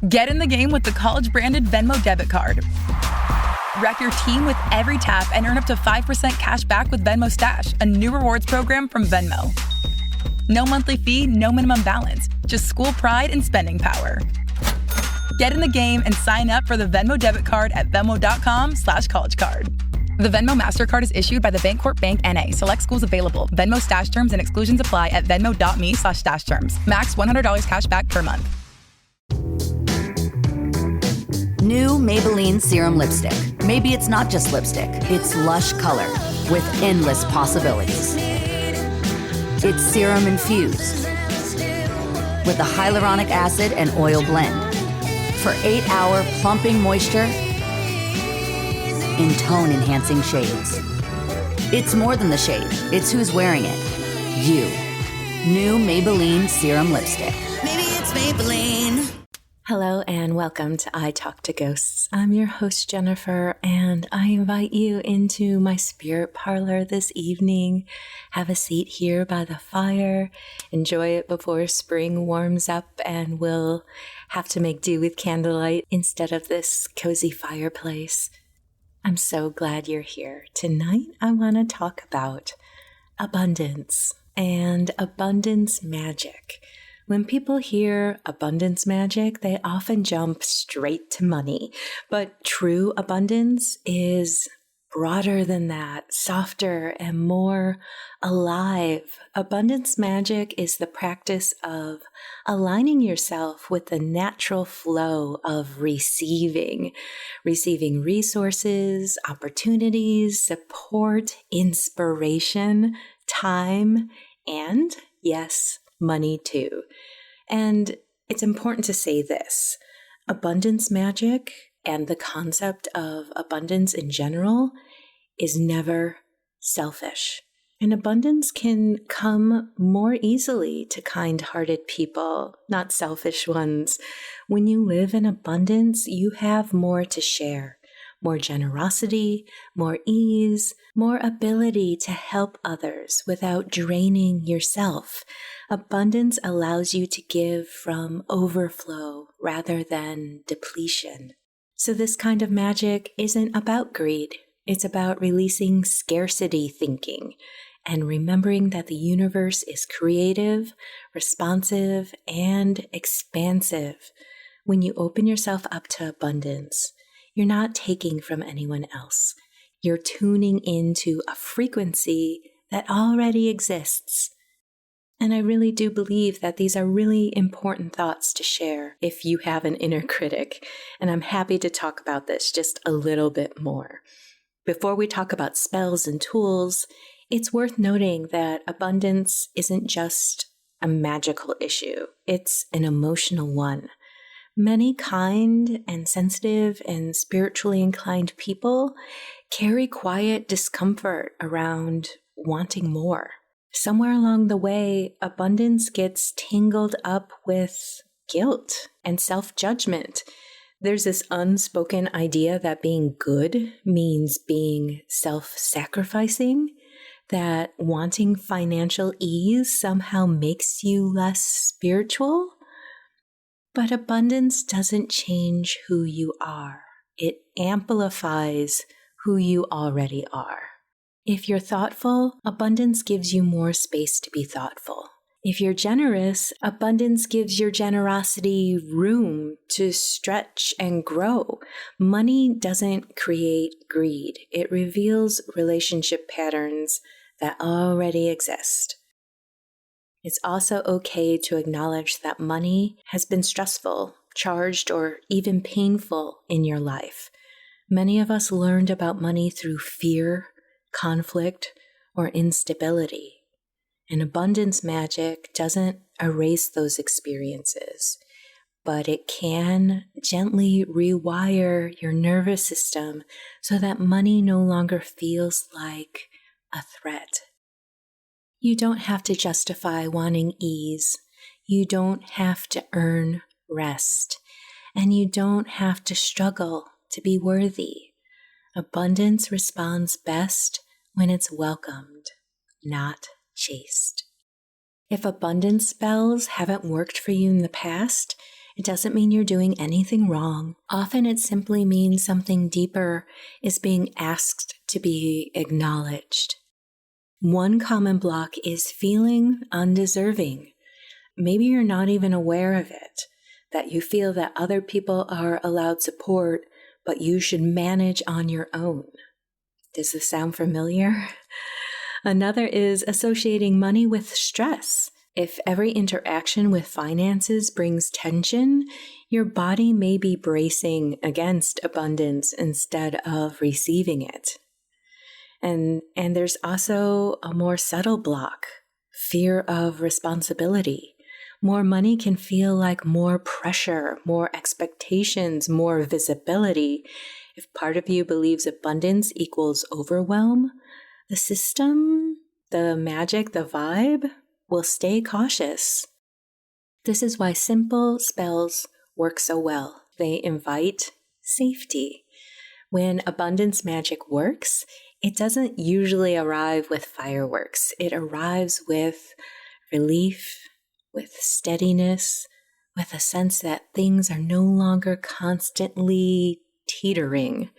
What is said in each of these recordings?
Get in the game with the college-branded Venmo debit card. Wreck your team with every tap and earn up to 5% cash back with Venmo Stash, a new rewards program from Venmo. No monthly fee, no minimum balance, just school pride and spending power. Get in the game and sign up for the Venmo debit card at venmo.com/collegecard. The Venmo MasterCard is issued by the Bancorp Bank N.A. Select schools available. Venmo Stash terms and exclusions apply at venmo.me/stash terms. Max $100 cash back per month. New Maybelline Serum Lipstick. Maybe it's not just lipstick, it's lush color with endless possibilities. It's serum infused with a hyaluronic acid and oil blend for 8-hour plumping moisture in tone-enhancing shades. It's more than the shade, it's who's wearing it. You. New Maybelline Serum Lipstick. Maybe it's Maybelline. Hello and welcome to I Talk to Ghosts. I'm your host, Jennifer, and I invite you into my Spirit Parlour this evening. Have a seat here by the fire. Enjoy it before spring warms up and we'll have to make do with candlelight instead of this cozy fireplace. I'm so glad you're here. Tonight, I want to talk about abundance and abundance magic. When people hear abundance magic, they often jump straight to money. But true abundance is broader than that, softer and more alive. Abundance magic is the practice of aligning yourself with the natural flow of receiving resources, opportunities, support, inspiration, time, and yes, money too. And it's important to say this: abundance magic and the concept of abundance in general is never selfish. And abundance can come more easily to kind-hearted people, not selfish ones. When you live in abundance, you have more to share. More generosity, more ease, more ability to help others without draining yourself. Abundance allows you to give from overflow rather than depletion. So this kind of magic isn't about greed. It's about releasing scarcity thinking and remembering that the universe is creative, responsive, and expansive. When you open yourself up to abundance, you're not taking from anyone else. You're tuning into a frequency that already exists. And I really do believe that these are really important thoughts to share if you have an inner critic. And I'm happy to talk about this just a little bit more. Before we talk about spells and tools, it's worth noting that abundance isn't just a magical issue. It's an emotional one. Many kind and sensitive and spiritually inclined people carry quiet discomfort around wanting more. Somewhere along the way, abundance gets tangled up with guilt and self-judgment. There's this unspoken idea that being good means being self-sacrificing, that wanting financial ease somehow makes you less spiritual. But abundance doesn't change who you are. It amplifies who you already are. If you're thoughtful, abundance gives you more space to be thoughtful. If you're generous, abundance gives your generosity room to stretch and grow. Money doesn't create greed. It reveals relationship patterns that already exist. It's also okay to acknowledge that money has been stressful, charged, or even painful in your life. Many of us learned about money through fear, conflict, or instability. And abundance magic doesn't erase those experiences, but it can gently rewire your nervous system so that money no longer feels like a threat. You don't have to justify wanting ease. You don't have to earn rest. And you don't have to struggle to be worthy. Abundance responds best when it's welcomed, not chased. If abundance spells haven't worked for you in the past, It doesn't mean you're doing anything wrong. Often it simply means something deeper is being asked to be acknowledged. One common block is feeling undeserving. Maybe you're not even aware of it, that you feel that other people are allowed support, but you should manage on your own. Does this sound familiar? Another is associating money with stress. If every interaction with finances brings tension, your body may be bracing against abundance instead of receiving it. And there's also a more subtle block, fear of responsibility. More money can feel like more pressure, more expectations, more visibility. If part of you believes abundance equals overwhelm, the system, the magic, the vibe will stay cautious. This is why simple spells work so well. They invite safety. When abundance magic works, it doesn't usually arrive with fireworks. It arrives with relief, with steadiness, with a sense that things are no longer constantly teetering.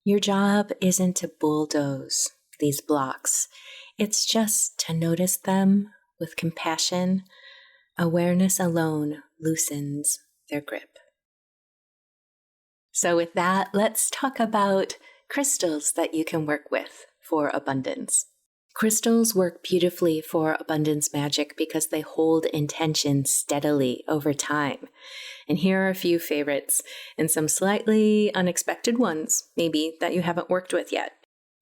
Your job isn't to bulldoze these blocks. It's just to notice them with compassion. Awareness alone loosens their grip. So with that, let's talk about crystals that you can work with for abundance. Crystals work beautifully for abundance magic because they hold intention steadily over time. And here are a few favorites and some slightly unexpected ones, maybe, that you haven't worked with yet.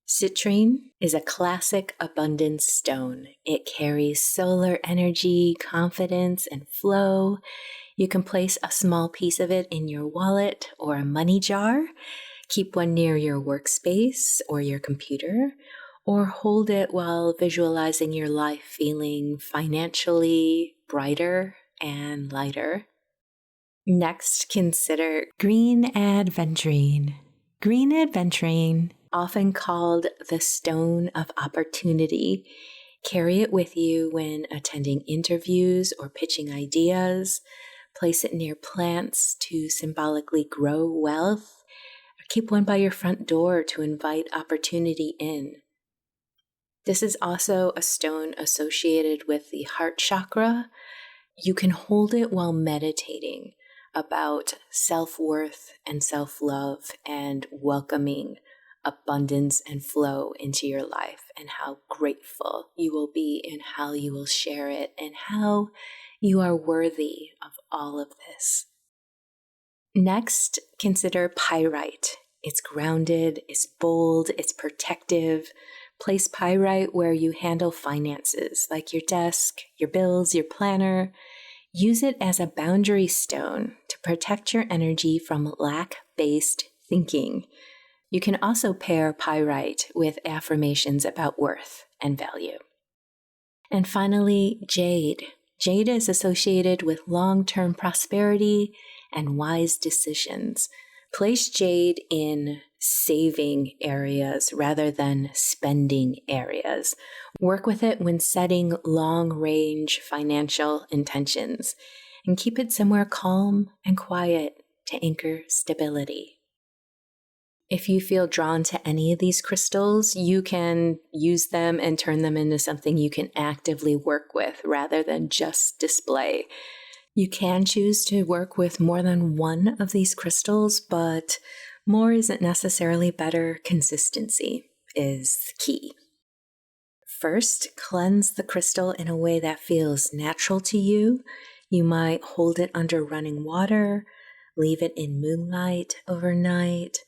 Citrine is a classic abundance stone. It carries solar energy, confidence, and flow. You can place a small piece of it in your wallet or a money jar. Keep one near your workspace or your computer, or hold it while visualizing your life feeling financially brighter and lighter. Next, consider green aventurine. Green aventurine, often called the stone of opportunity. Carry it with you when attending interviews or pitching ideas. Place it near plants to symbolically grow wealth. Or keep one by your front door to invite opportunity in. This is also a stone associated with the heart chakra. You can hold it while meditating about self-worth and self-love and welcoming abundance and flow into your life, and how grateful you will be and how you will share it and how you are worthy of all of this. Next, consider pyrite. It's grounded, it's bold, it's protective. Place pyrite where you handle finances, like your desk, your bills, your planner. Use it as a boundary stone to protect your energy from lack-based thinking. You can also pair pyrite with affirmations about worth and value. And finally, jade. Jade is associated with long-term prosperity and wise decisions. Place jade in saving areas rather than spending areas. Work with it when setting long-range financial intentions, and keep it somewhere calm and quiet to anchor stability. If you feel drawn to any of these crystals, you can use them and turn them into something you can actively work with rather than just display. You can choose to work with more than one of these crystals, but more isn't necessarily better. Consistency is key. First, cleanse the crystal in a way that feels natural to you. You might hold it under running water, leave it in moonlight overnight,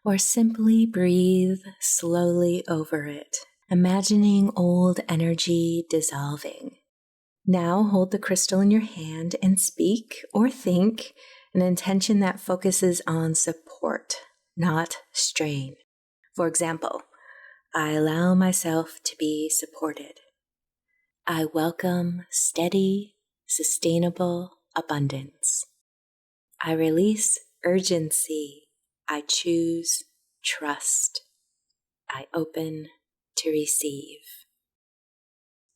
or simply breathe slowly over it, imagining old energy dissolving. Now hold the crystal in your hand and speak or think an intention that focuses on support, not strain. For example, I allow myself to be supported. I welcome steady, sustainable abundance. I release urgency. I choose trust. I open to receive.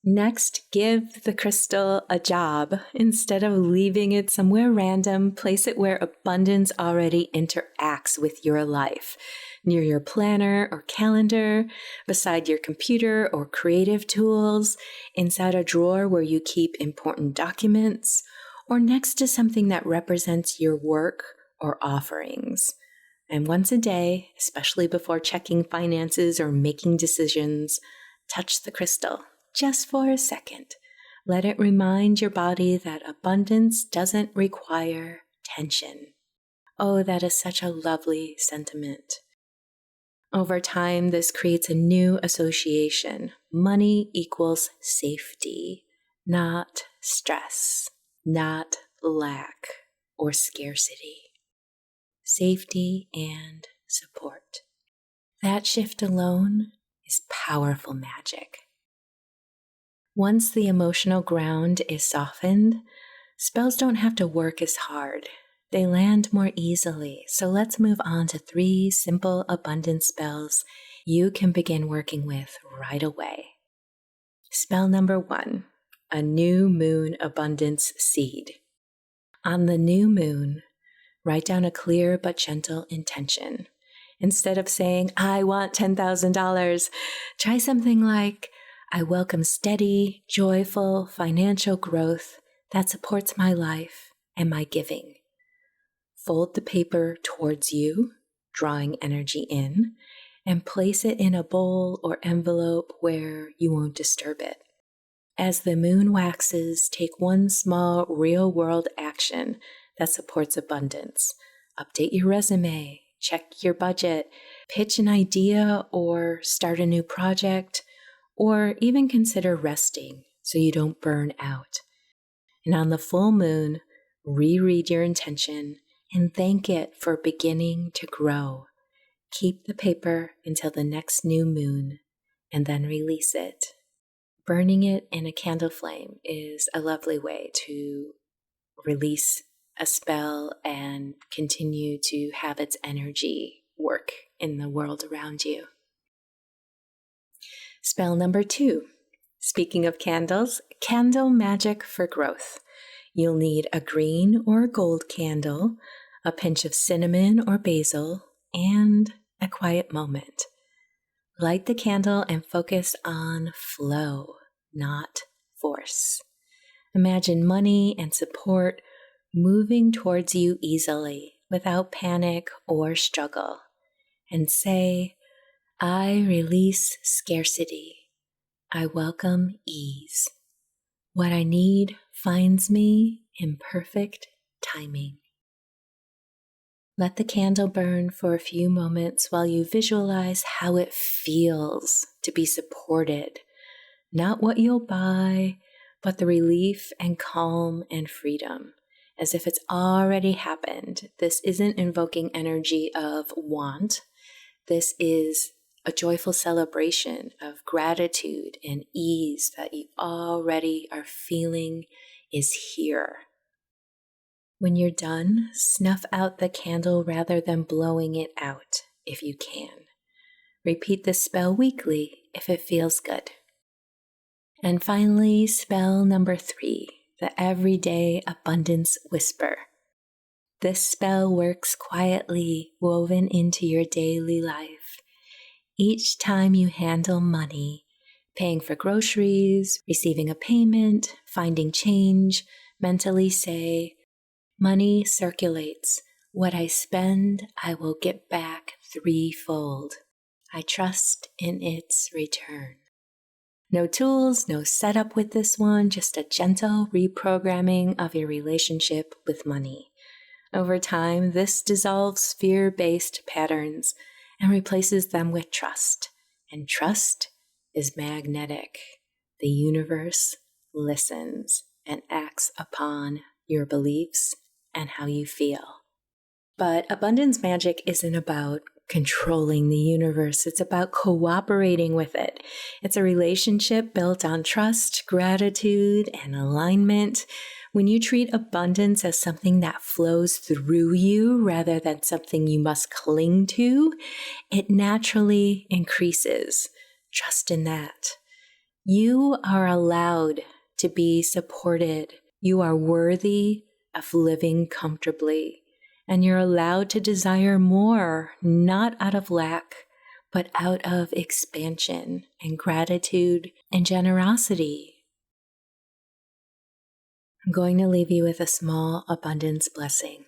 Next, give the crystal a job. Instead of leaving it somewhere random, place it where abundance already interacts with your life. Near your planner or calendar, beside your computer or creative tools, inside a drawer where you keep important documents, or next to something that represents your work or offerings. And once a day, especially before checking finances or making decisions, touch the crystal just for a second. Let it remind your body that abundance doesn't require tension. Oh, that is such a lovely sentiment. Over time, this creates a new association. Money equals safety, not stress, not lack or scarcity. Safety and support. That shift alone is powerful magic. Once the emotional ground is softened, spells don't have to work as hard. They land more easily. So let's move on to 3 simple abundance spells you can begin working with right away. Spell number 1, a new moon abundance seed. On the new moon, write down a clear but gentle intention. Instead of saying, I want $10,000, try something like, I welcome steady, joyful financial growth that supports my life and my giving. Fold the paper towards you, drawing energy in, and place it in a bowl or envelope where you won't disturb it. As the moon waxes, take one small real-world action that supports abundance. Update your resume, check your budget, pitch an idea or start a new project, or even consider resting so you don't burn out. And on the full moon, reread your intention and thank it for beginning to grow. Keep the paper until the next new moon and then release it. Burning it in a candle flame is a lovely way to release a spell and continue to have its energy work in the world around you. Spell number 2. Speaking of candles, candle magic for growth. You'll need a green or gold candle, a pinch of cinnamon or basil, and a quiet moment. Light the candle and focus on flow, not force. Imagine money and support moving towards you easily without panic or struggle. And say, I release scarcity. I welcome ease. What I need finds me in perfect timing. Let the candle burn for a few moments while you visualize how it feels to be supported. Not what you'll buy, but the relief and calm and freedom, as if it's already happened. This isn't invoking energy of want. This is a joyful celebration of gratitude and ease that you already are feeling is here. When you're done, snuff out the candle rather than blowing it out if you can. Repeat the spell weekly if it feels good. And finally, spell number 3, the Everyday Abundance Whisper. This spell works quietly, woven into your daily life. Each time you handle money, paying for groceries, receiving a payment, finding change, mentally say, money circulates. What I spend, I will get back 3-fold. I trust in its return. No tools, no setup with this one, just a gentle reprogramming of your relationship with money. Over time, this dissolves fear-based patterns and replaces them with trust. And trust is magnetic. The universe listens and acts upon your beliefs and how you feel. But abundance magic isn't about controlling the universe. It's about cooperating with it. It's a relationship built on trust, gratitude, and alignment. When you treat abundance as something that flows through you rather than something you must cling to, it naturally increases. Trust in that. You are allowed to be supported. You are worthy of living comfortably, and you're allowed to desire more, not out of lack, but out of expansion and gratitude and generosity. I'm going to leave you with a small abundance blessing.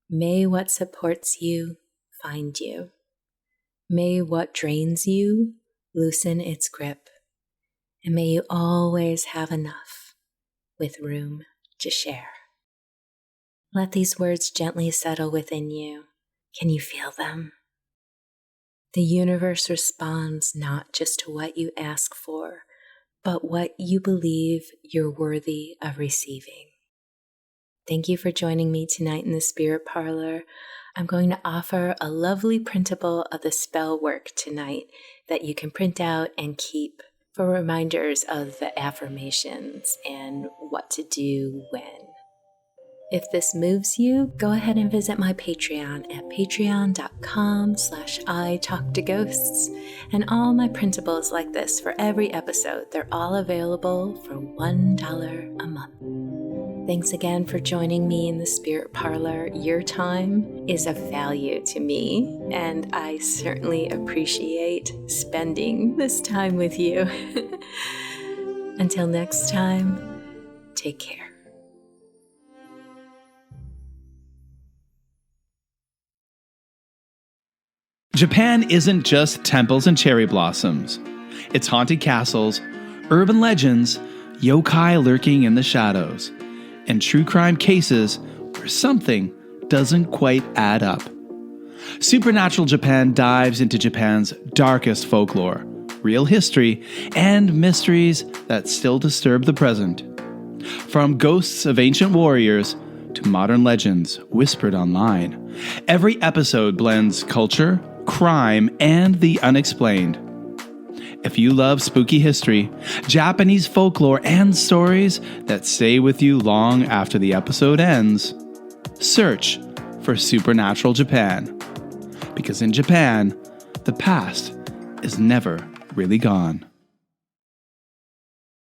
May what supports you find you. May what drains you loosen its grip. And may you always have enough with room to share. Let these words gently settle within you. Can you feel them? The universe responds not just to what you ask for, but what you believe you're worthy of receiving. Thank you for joining me tonight in the Spirit Parlor. I'm going to offer a lovely printable of the spell work tonight that you can print out and keep for reminders of the affirmations and what to do when. If this moves you, go ahead and visit my Patreon at patreon.com/italktoghosts. And all my printables like this for every episode, they're all available for $1 a month. Thanks again for joining me in the Spirit Parlor. Your time is of value to me, and I certainly appreciate spending this time with you. Until next time, take care. Japan isn't just temples and cherry blossoms. It's haunted castles, urban legends, yokai lurking in the shadows, and true crime cases where something doesn't quite add up. Supernatural Japan dives into Japan's darkest folklore, real history, and mysteries that still disturb the present. From ghosts of ancient warriors to modern legends whispered online, every episode blends culture, crime, and the unexplained. If you love spooky history, Japanese folklore, and stories that stay with you long after the episode ends, search for Supernatural Japan. Because in Japan, the past is never really gone.